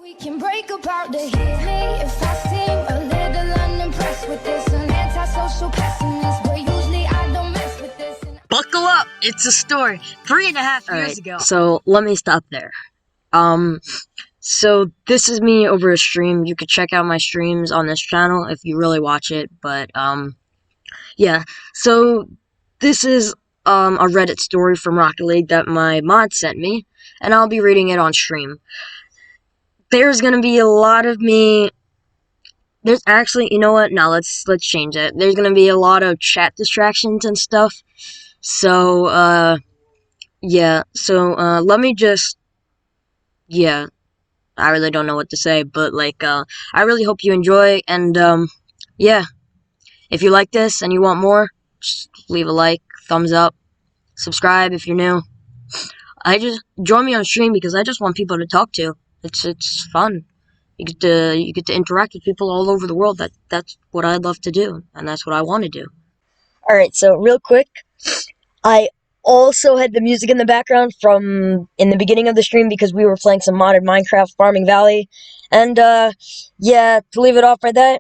We can break apart to hear me if I seem a little unimpressed with this. An antisocial pessimist, but usually I don't mess with this. Buckle up! It's a story 3.5 years ago. So let me stop there. So this is me over a stream. You could check out my streams on this channel if you really watch it, but, yeah. So this is, a Reddit story from Rocket League that my mod sent me, and I'll be reading it on stream. There's gonna be a lot of me... There's actually, you know what? No, let's change it. There's gonna be a lot of chat distractions and stuff. So, yeah. So, let me just... Yeah. I really don't know what to say, but, like, I really hope you enjoy, and, yeah. If you like this and you want more, just leave a like, thumbs up, subscribe if you're new. Join me on stream because I just want people to talk to. It's fun. You get to interact with people all over the world. That's what I love to do, and that's what I want to do. Alright, so real quick, I also had the music in the background from in the beginning of the stream because we were playing some modded Minecraft Farming Valley. And, yeah, to leave it off right there,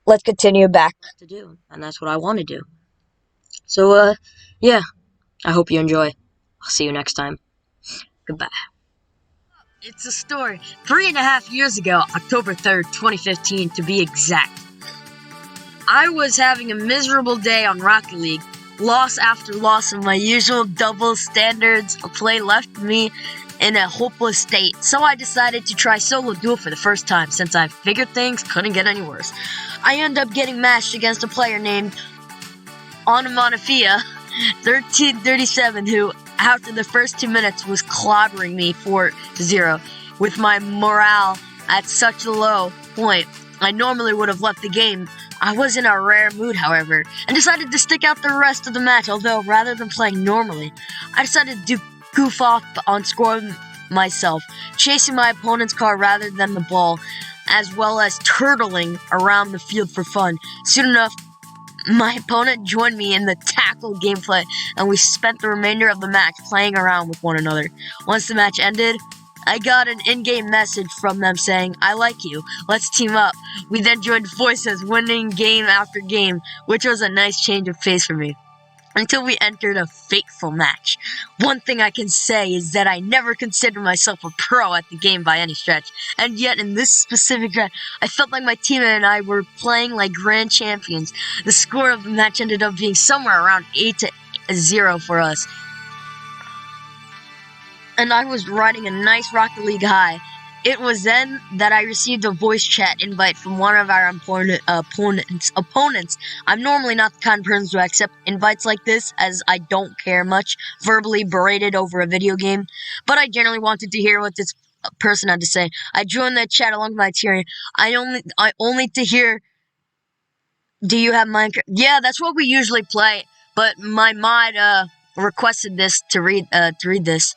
let's continue back to do, and that's what I want to do. So, yeah, I hope you enjoy. I'll see you next time. Goodbye. It's a story 3.5 years ago, October 3rd, 2015 to be exact. I was having a miserable day on Rocket League. Loss after loss of my usual double standards of play left me in a hopeless state, so I decided to try solo duo for the first time since I figured things couldn't get any worse. I ended up getting matched against a player named Onomatopoeia 1337 who, after the first 2 minutes, was clobbering me 4-0. With my morale at such a low point, I normally would have left the game. I was in a rare mood, however, and decided to stick out the rest of the match, although rather than playing normally, I decided to goof off on scoring myself, chasing my opponent's car rather than the ball, as well as turtling around the field for fun. Soon enough, my opponent joined me in the tackle gameplay, and we spent the remainder of the match playing around with one another. Once the match ended, I got an in-game message from them saying, "I like you, let's team up." We then joined voices, winning game after game, which was a nice change of pace for me, until we entered a fateful match. One thing I can say is that I never considered myself a pro at the game by any stretch, and yet in this specific match, I felt like my teammate and I were playing like grand champions. The score of the match ended up being somewhere around 8-0 for us, and I was riding a nice Rocket League high. It was then that I received a voice chat invite from one of our opponents. I'm normally not the kind of person to accept invites like this, as I don't care much verbally berated over a video game, but I generally wanted to hear what this person had to say. I joined the chat along with my team. I only to hear, "Do you have Minecraft?" Yeah, that's what we usually play, but my mod requested this to read this.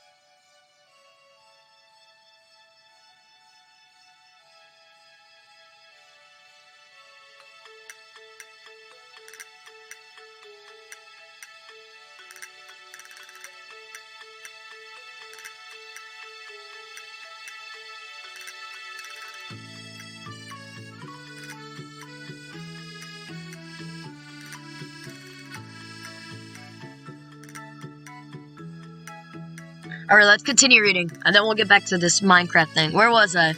Alright, let's continue reading, and then we'll get back to this Minecraft thing. Where was I?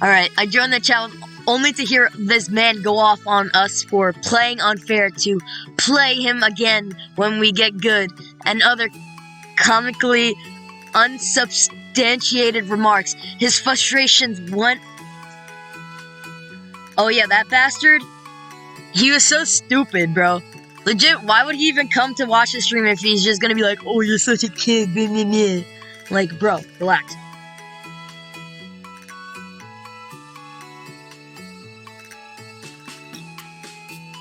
Alright, I joined the channel only to hear this man go off on us for playing unfair, to play him again when we get good, and other comically unsubstantiated remarks. His frustrations went... Oh yeah, that bastard? He was so stupid, bro. Legit, why would he even come to watch the stream if he's just gonna be like, "Oh, you're such a kid, blah, blah, blah." Like, bro, relax.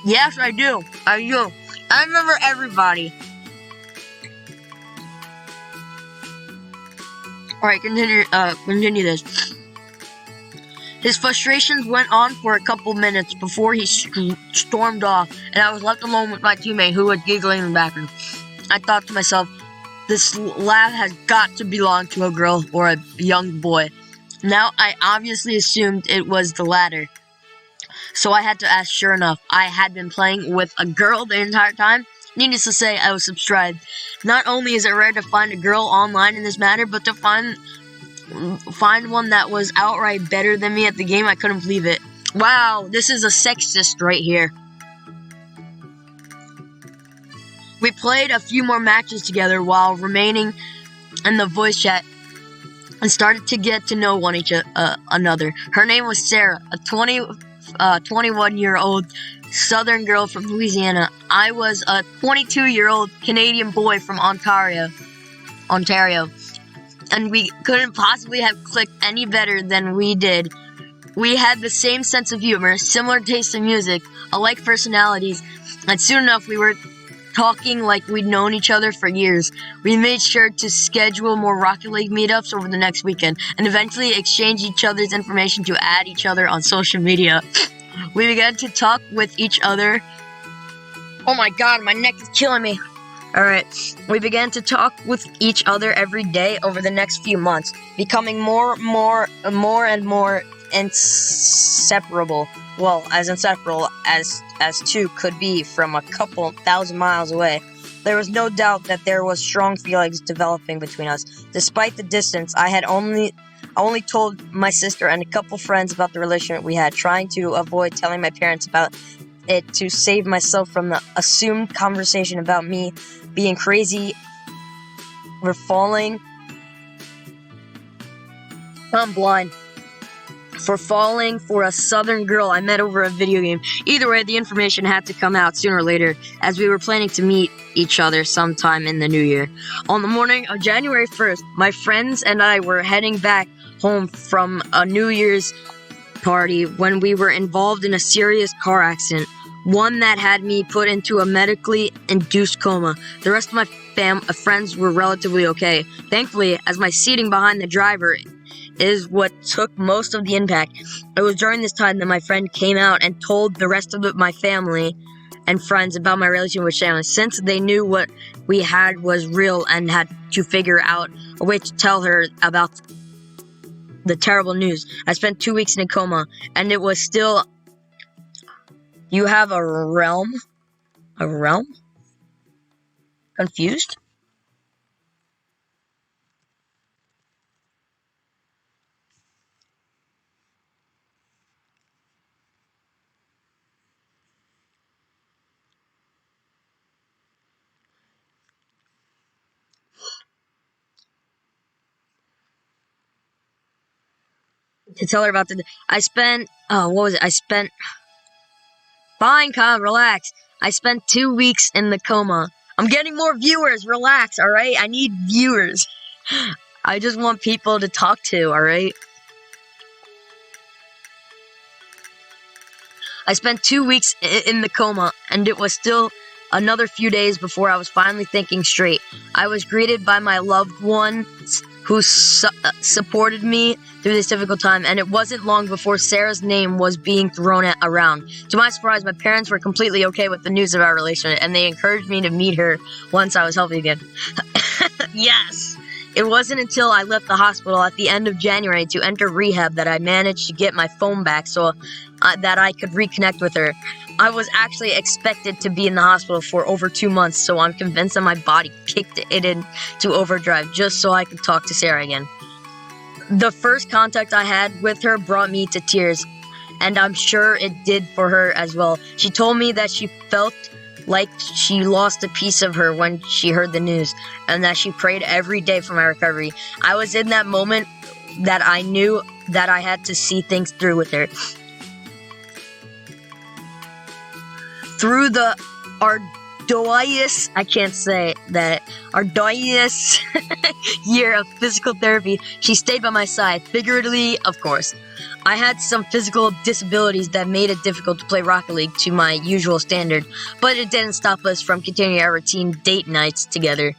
Yes, I do. I do. I remember everybody. Alright, continue this. His frustrations went on for a couple minutes before he stormed off, and I was left alone with my teammate who was giggling in the background. I thought to myself, this laugh has got to belong to a girl or a young boy. Now, I obviously assumed it was the latter, so I had to ask. Sure enough, I had been playing with a girl the entire time. Needless to say, I was subscribed. Not only is it rare to find a girl online in this matter, but to find one that was outright better than me at the game, I couldn't believe it. Wow, this is a sexist right here. We played a few more matches together while remaining in the voice chat and started to get to know another. Her name was Sarah, a 21-year-old Southern girl from Louisiana. I was a 22-year-old Canadian boy from Ontario. And we couldn't possibly have clicked any better than we did. We had the same sense of humor, similar taste in music, alike personalities, and soon enough we were talking like we'd known each other for years. We made sure to schedule more Rocket League meetups over the next weekend, and eventually exchange each other's information to add each other on social media. We began to talk with each other. Oh my god, my neck is killing me. Alright, we began to talk with each other every day over the next few months, becoming more and more inseparable. Well, as inseparable as two could be from a couple thousand miles away. There was no doubt that there was strong feelings developing between us. Despite the distance, I had only told my sister and a couple friends about the relationship we had, trying to avoid telling my parents about it to save myself from the assumed conversation about me being crazy for falling. I'm blind. For falling for a Southern girl I met over a video game. Either way, the information had to come out sooner or later, as we were planning to meet each other sometime in the new year. On the morning of January 1st, my friends and I were heading back home from a New Year's party when we were involved in a serious car accident, one that had me put into a medically induced coma. The rest of my friends were relatively okay. Thankfully, as my seating behind the driver is what took most of the impact, it was during this time that my friend came out and told the rest of my family and friends about my relationship with Shannon, since they knew what we had was real and had to figure out a way to tell her about the terrible news. I spent 2 weeks in a coma, and it was still... You have a realm? A realm? Confused? To tell her about Fine, Kyle, relax. I spent 2 weeks in the coma. I'm getting more viewers, relax, alright? I need viewers. I just want people to talk to, alright? I spent 2 weeks in the coma, and it was still another few days before I was finally thinking straight. I was greeted by my loved ones who supported me through this difficult time, and it wasn't long before Sarah's name was being thrown around. To my surprise, my parents were completely okay with the news of our relationship, and they encouraged me to meet her once I was healthy again. Yes! It wasn't until I left the hospital at the end of January to enter rehab that I managed to get my phone back so that I could reconnect with her. I was actually expected to be in the hospital for over 2 months, so I'm convinced that my body kicked it into overdrive just so I could talk to Sarah again. The first contact I had with her brought me to tears, and I'm sure it did for her as well. She told me that she felt like she lost a piece of her when she heard the news, and that she prayed every day for my recovery. I was in that moment that I knew that I had to see things through with her. Through the arduous year of physical therapy, she stayed by my side, figuratively, of course. I had some physical disabilities that made it difficult to play Rocket League to my usual standard, but it didn't stop us from continuing our routine date nights together.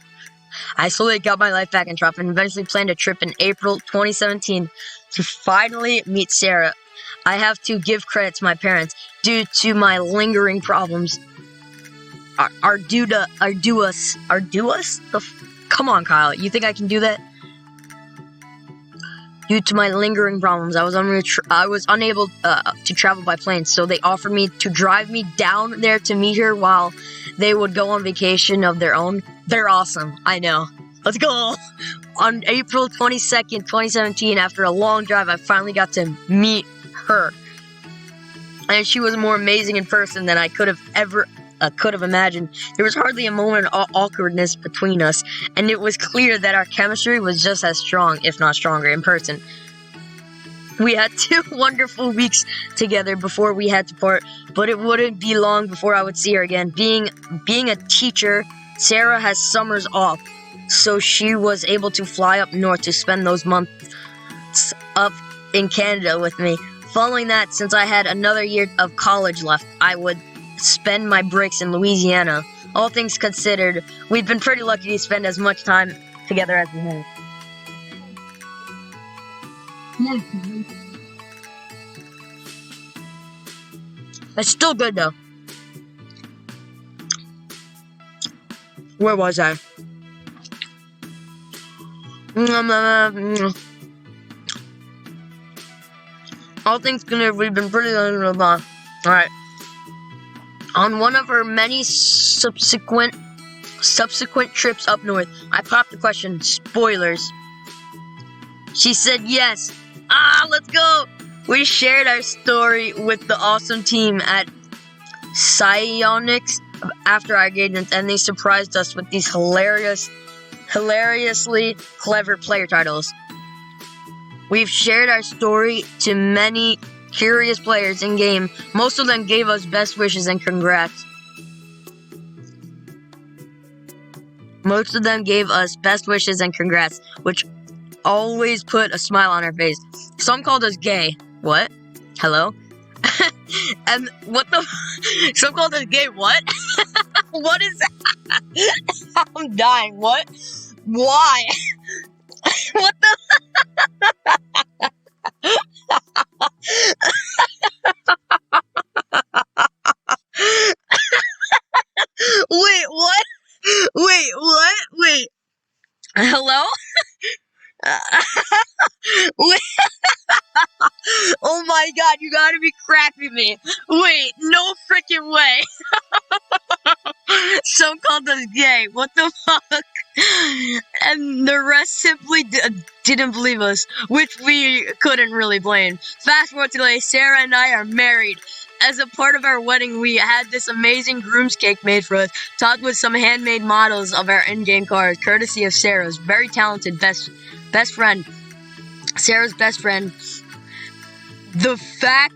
I slowly got my life back in track and eventually planned a trip in April 2017 to finally meet Sarah. I have to give credit to my parents. Due to my lingering problems, arduous? Come on, Kyle, you think I can do that? Due to my lingering problems, I was unable to travel by plane, so they offered me to drive me down there to meet her while they would go on vacation of their own. They're awesome, I know. Let's go! On April 22nd, 2017, after a long drive, I finally got to meet her. And she was more amazing in person than I could have imagined. There was hardly a moment of awkwardness between us, and it was clear that our chemistry was just as strong, if not stronger, in person. We had 2 wonderful weeks together before we had to part, but it wouldn't be long before I would see her again. Being a teacher, Sarah has summers off, so she was able to fly up north to spend those months up in Canada with me. Following that, since I had another year of college left, I would spend my breaks in Louisiana. All things considered, we've been pretty lucky to spend as much time together as we have. It's still good though. Where was I? All things considered, we've been pretty long. Alright. On one of her many subsequent trips up north, I popped the question, spoilers. She said yes. Let's go! We shared our story with the awesome team at Psionics after our engagement, and they surprised us with these hilariously clever player titles. We've shared our story to many curious players in-game. Most of them gave us best wishes and congrats. Which always put a smile on our face. Some called us gay. What? Hello? And what the... Some called us gay. What? What is that? I'm dying. What? Why? What the... Wait, what? Wait, what? Wait. Hello? Wait. Oh my god, you gotta be crapping me. Wait, no freaking way. Some called us gay. What the fuck? And the rest simply didn't believe us, which we couldn't really blame. Fast forward to today, Sarah and I are married. As a part of our wedding, we had this amazing groom's cake made for us, topped with some handmade models of our in-game cars, courtesy of Sarah's very talented best friend. Sarah's best friend. The fact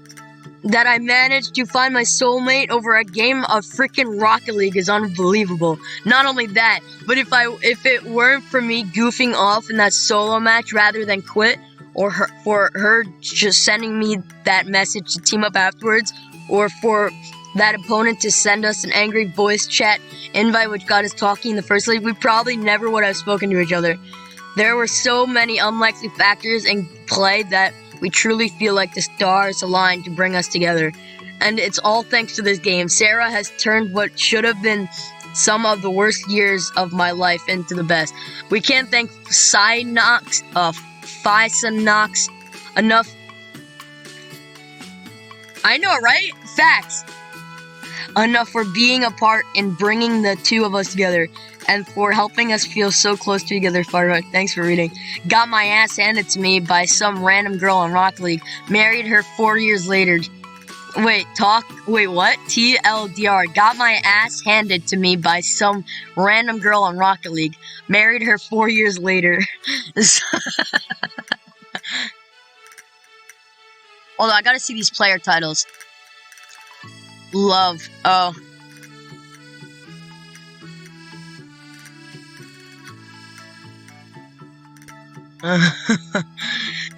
that I managed to find my soulmate over a game of freaking Rocket League is unbelievable. Not only that, but if it weren't for me goofing off in that solo match rather than quit, or for her just sending me that message to team up afterwards, or for that opponent to send us an angry voice chat invite which got us talking in the first league, we probably never would have spoken to each other. There were so many unlikely factors in play that we truly feel like the stars aligned to bring us together. And it's all thanks to this game. Sarah has turned what should have been some of the worst years of my life into the best. We can't thank Psionics enough. I know, right? Facts. Enough for being a part in bringing the two of us together, and for helping us feel so close to each other. Thanks for reading. Got my ass handed to me by some random girl on Rocket League. Married her 4 years later. Wait, what? TLDR. Got my ass handed to me by some random girl on Rocket League. Married her 4 years later. Although, I gotta see these player titles. Love. Oh.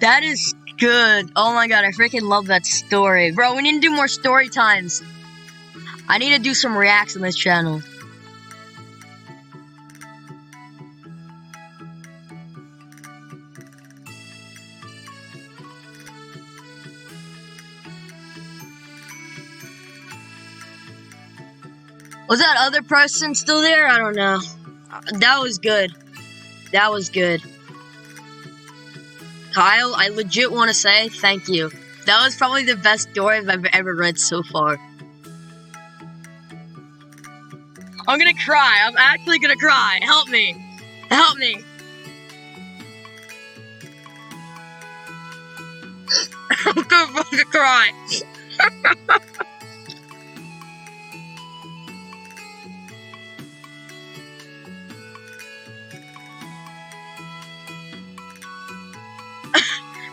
That is good. Oh my god, I freaking love that story. Bro, we need to do more story times. I need to do some reacts on this channel. Was that other person still there? I don't know. That was good. That was good. Kyle, I legit want to say thank you. That was probably the best story I've ever read so far. I'm gonna cry. I'm actually gonna cry. Help me. Help me. I'm gonna fucking cry.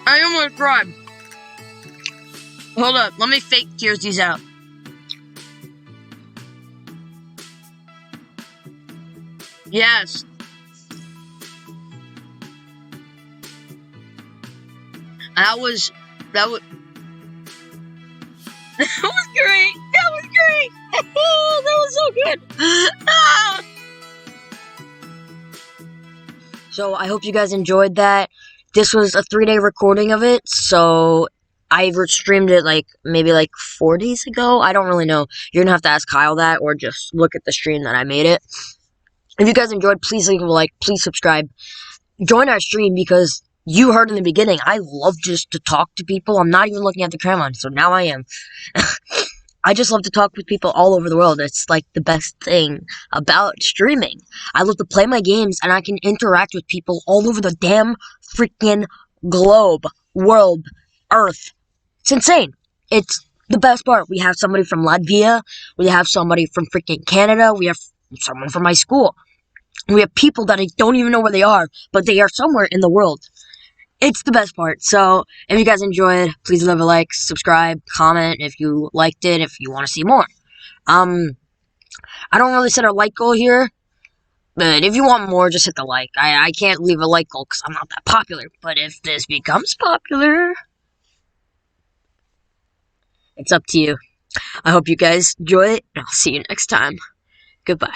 I almost cried. Hold up. Let me fake tears these out. Yes. That was that was great. That was great. That was so good. Ah! So I hope you guys enjoyed that. This was a 3-day recording of it, so I streamed it maybe 4 days ago. I don't really know. You're gonna have to ask Kyle that, or just look at the stream that I made it. If you guys enjoyed, please leave a like, please subscribe. Join our stream because you heard in the beginning, I love just to talk to people. I'm not even looking at the camera, so now I am. I just love to talk with people all over the world. It's like the best thing about streaming. I love to play my games and I can interact with people all over the damn freaking globe, world, earth. It's insane. It's the best part. We have somebody from Latvia. We have somebody from freaking Canada. We have someone from my school. We have people that I don't even know where they are, but they are somewhere in the world. It's the best part. So, if you guys enjoyed, please leave a like, subscribe, comment if you liked it, if you want to see more. I don't really set a like goal here, but if you want more, just hit the like. I can't leave a like goal because I'm not that popular, but if this becomes popular, it's up to you. I hope you guys enjoy it, and I'll see you next time. Goodbye.